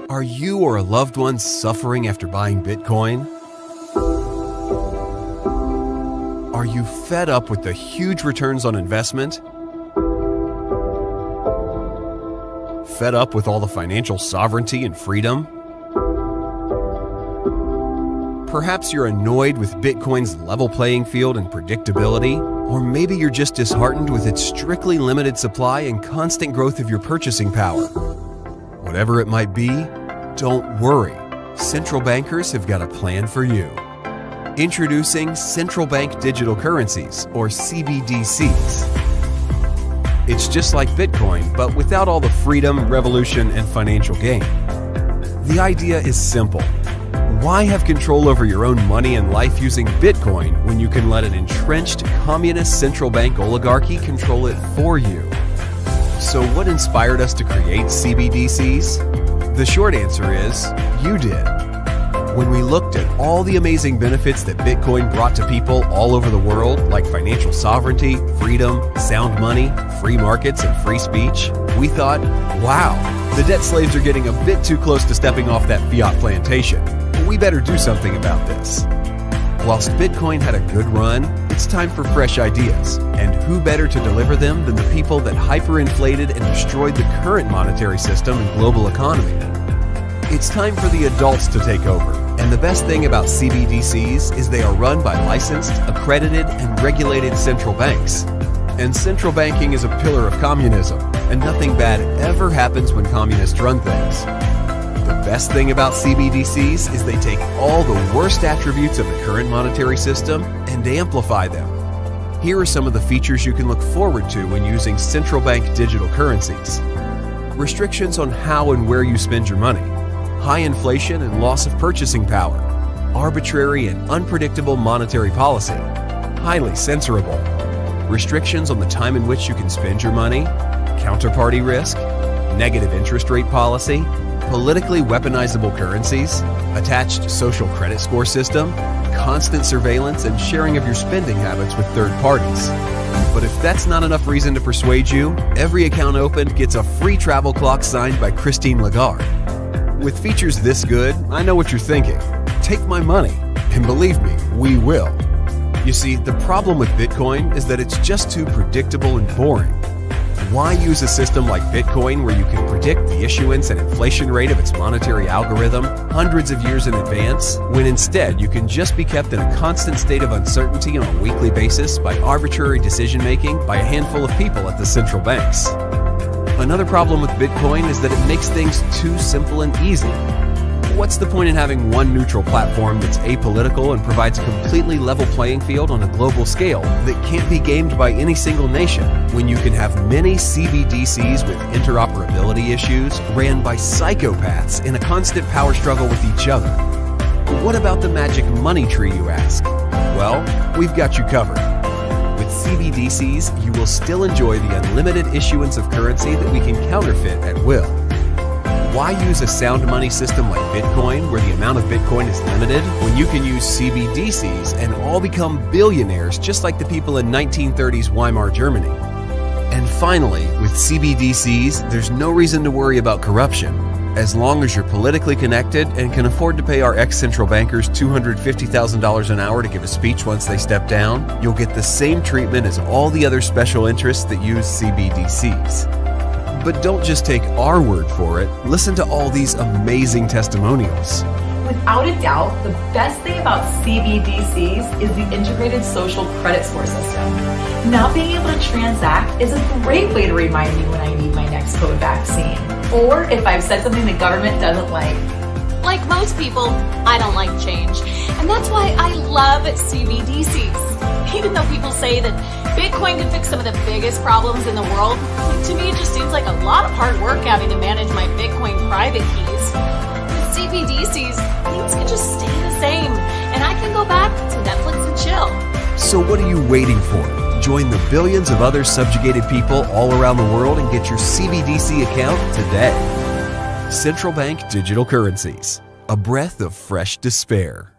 Are you or a loved one suffering after buying Bitcoin? Are you fed up with the huge returns on investment? Fed up with all the financial sovereignty and freedom? Perhaps you're annoyed with Bitcoin's level playing field and predictability, or maybe you're just disheartened with its strictly limited supply and constant growth of your purchasing power. Whatever it might be, don't worry. Central bankers have got a plan for you. Introducing central bank digital currencies, or CBDCs. It's just like Bitcoin, but without all the freedom, revolution, and financial gain. The idea is simple. Why have control over your own money and life using Bitcoin when you can let an entrenched communist central bank oligarchy control it for you? So what inspired us to create CBDCs? The short answer is, you did. When we looked at all the amazing benefits that Bitcoin brought to people all over the world, like financial sovereignty, freedom, sound money, free markets, and free speech, we thought, wow, the debt slaves are getting a bit too close to stepping off that fiat plantation. We better do something about this. Whilst Bitcoin had a good run, it's time for fresh ideas. And who better to deliver them than the people that hyperinflated and destroyed the current monetary system and global economy? It's time for the adults to take over. And the best thing about CBDCs is they are run by licensed, accredited, and regulated central banks. And central banking is a pillar of communism, and nothing bad ever happens when communists run things. The best thing about CBDCs is they take all the worst attributes of the current monetary system and amplify them. Here are some of the features you can look forward to when using central bank digital currencies. Restrictions on how and where you spend your money. High inflation and loss of purchasing power. Arbitrary and unpredictable monetary policy. Highly censorable. Restrictions on the time in which you can spend your money. Counterparty risk. Negative interest rate policy. Politically weaponizable currencies, attached social credit score system, constant surveillance and sharing of your spending habits with third parties. But if that's not enough reason to persuade you, every account opened gets a free travel clock signed by Christine Lagarde. With features this good, I know what you're thinking. Take my money. And believe me, we will. You see, the problem with Bitcoin is that it's just too predictable and boring. Why use a system like Bitcoin where you can predict the issuance and inflation rate of its monetary algorithm hundreds of years in advance, when instead you can just be kept in a constant state of uncertainty on a weekly basis by arbitrary decision-making by a handful of people at the central banks? Another problem with Bitcoin is that it makes things too simple and easy. What's the point in having one neutral platform that's apolitical and provides a completely level playing field on a global scale that can't be gamed by any single nation, when you can have many CBDCs with interoperability issues ran by psychopaths in a constant power struggle with each other? What about the magic money tree, you ask? Well, we've got you covered. With CBDCs, you will still enjoy the unlimited issuance of currency that we can counterfeit at will. Why use a sound money system like Bitcoin, where the amount of Bitcoin is limited, when you can use CBDCs and all become billionaires just like the people in 1930s Weimar Germany? And finally, with CBDCs, there's no reason to worry about corruption. As long as you're politically connected and can afford to pay our ex-central bankers $250,000 an hour to give a speech once they step down, you'll get the same treatment as all the other special interests that use CBDCs. But don't just take our word for it. Listen to all these amazing testimonials. Without a doubt, the best thing about CBDCs is the integrated social credit score system. Not being able to transact is a great way to remind me when I need my next COVID vaccine, or if I've said something the government doesn't like. Like most people, I don't like change, and that's why I love CBDCs. Even though people say that Bitcoin can fix some of the biggest problems in the world, to me it just seems like a lot of hard work having to manage my Bitcoin private keys. With CBDCs, things can just stay the same, and I can go back to Netflix and chill. So what are you waiting for? Join the billions of other subjugated people all around the world and get your CBDC account today. Central bank digital currencies. A breath of fresh despair.